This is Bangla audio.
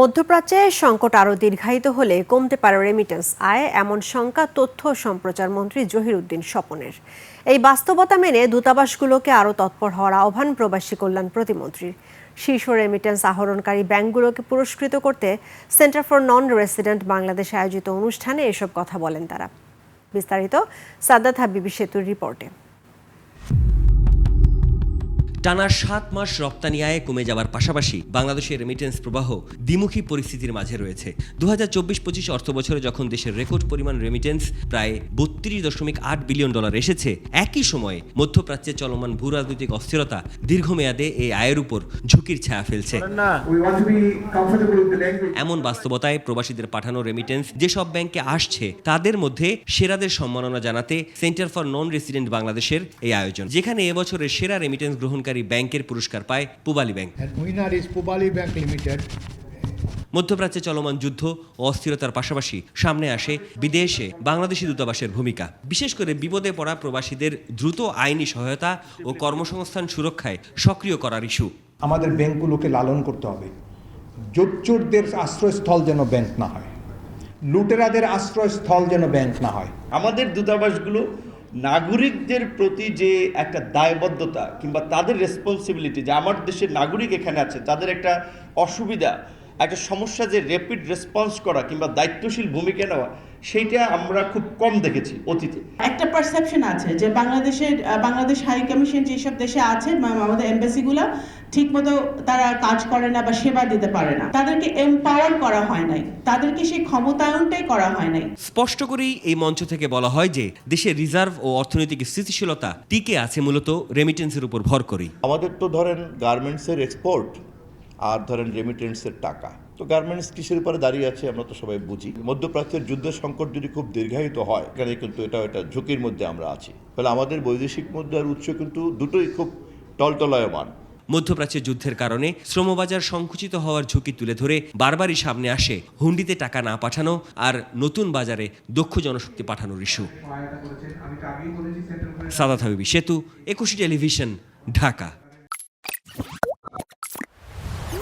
মধ্যপ্রাচ্যে সংকট আরও দীর্ঘায়িত হলে কমতে পারে রেমিটেন্স আয়, এমন শঙ্কা তথ্য ও সম্প্রচার মন্ত্রী জহির উদ্দিন স্বপনের। এই বাস্তবতা মেনে দূতাবাসগুলোকে আরও তৎপর হওয়ার আহ্বান প্রবাসী কল্যাণ প্রতিমন্ত্রীর। শীর্ষ রেমিটেন্স আহরণকারী ব্যাংকগুলোকে পুরস্কৃত করতে centre for non resident Bangladesh আয়োজিত অনুষ্ঠানে এসব কথা বলেন তারা। বিস্তারিত সাদ্দাত হাবিবি সেতুর রিপোর্টে। টানা ৭ মাস রপ্তানি আয়ে কমে যাওয়ার পাশাপাশি বাংলাদেশের রেমিটেন্স প্রবাহ দ্বিমুখী পরিস্থিতির মাঝে রয়েছে। ২০২৪-২৫ অর্থবছরে যখন দেশের রেকর্ড পরিমাণ রেমিটেন্স প্রায় ৩২.৮ বিলিয়ন ডলার এসেছে, একই সময়ে মধ্যপ্রাচ্যে চলমান ভূ রাজনৈতিক অস্থিরতা দীর্ঘমেয়াদে এই আয়ের উপর ঝুঁকির ছায়া ফেলছে। এমন বাস্তবতায় প্রবাসীদের পাঠানো রেমিটেন্স যেসব ব্যাংকে আসছে তাদের মধ্যে সেরাদের সম্মাননা জানাতে সেন্টার ফর নন রেসিডেন্ট বাংলাদেশের এই আয়োজন, যেখানে এবছরের সেরা রেমিটেন্স গ্রহণকারী ব্যাংকের পুরস্কার পায় পূবালী ব্যাংক। মধ্যপ্রাচ্যে চলমান যুদ্ধ ও অস্থিরতার পাশাপাশি সামনে আসে বিদেশে বাংলাদেশি দূতাবাসের ভূমিকা, বিশেষ করে বিপদে পড়া প্রবাসীদের দ্রুত আইনি সহায়তা ও কর্মসংস্থান সুরক্ষায় সক্রিয় করার ইস্যু। আমাদের ব্যাংকগুলোকে লালন করতে হবে। জোচ্চোরদের আশ্রয়স্থল যেন ব্যাংক না হয়, লুটেরাদের আশ্রয়স্থল যেন ব্যাংক না হয়। আমাদের দূতাবাসগুলো নাগরিকদের প্রতি যে একটা দায়বদ্ধতা কিংবা তাদের রেসপন্সিবিলিটি, যে আমার দেশের নাগরিক এখানে আছে, তাদের একটা অসুবিধা, একটা সমস্যা, যে র্যাপিড রেসপন্স করা কিংবা দায়িত্বশীল ভূমিকা নেওয়া, সেইটা আমরা খুব কম দেখেছি অতীতে। একটা পারসেপশন আছে যে বাংলাদেশ হাই কমিশন যেসব দেশে আছে, আমাদের এমবাসিগুলো ঠিকমতো তারা কাজ করে না বা সেবা দিতে পারে না, তাদেরকে এম্পাওয়ার করা হয় নাই, তাদেরকে সেই ক্ষমতায়নটাই করা হয় নাই। স্পষ্ট করেই এই মঞ্চ থেকে বলা হয় যে দেশের রিজার্ভ ও অর্থনৈতিক স্থিতিশীলতা টিকে আছে মূলত রেমিটেন্সের উপর ভর করেই। আমাদের তো ধরেন গার্মেন্টসের এক্সপোর্ট আর ধরেন রেমিটেন্সের টাকা, তো গার্মেন্টস কিসের উপরে দাঁড়িয়ে আছে আমরা তো সবাই বুঝি। মধ্যপ্রাচ্যের যুদ্ধের সংকট যদি খুব দীর্ঘায়িত হয়, এখানে কিন্তু এটা ঝুঁকির মধ্যে আমরা আছি। ফলে আমাদের বৈদেশিক মুদ্রার উৎস কিন্তু দুটোই খুব টলটলায়মান। মধ্যপ্রাচ্যের যুদ্ধের কারণে শ্রমবাজার সংকুচিত হওয়ার ঝুঁকি তুলে ধরে বারবারই সামনে আসে হুন্ডিতে টাকা না পাঠানো আর নতুন বাজারে দক্ষ জনশক্তি পাঠানোর ইস্যু। সাদ্দাত হাবিবি সেতু, ২১ টেলিভিশন, ঢাকা।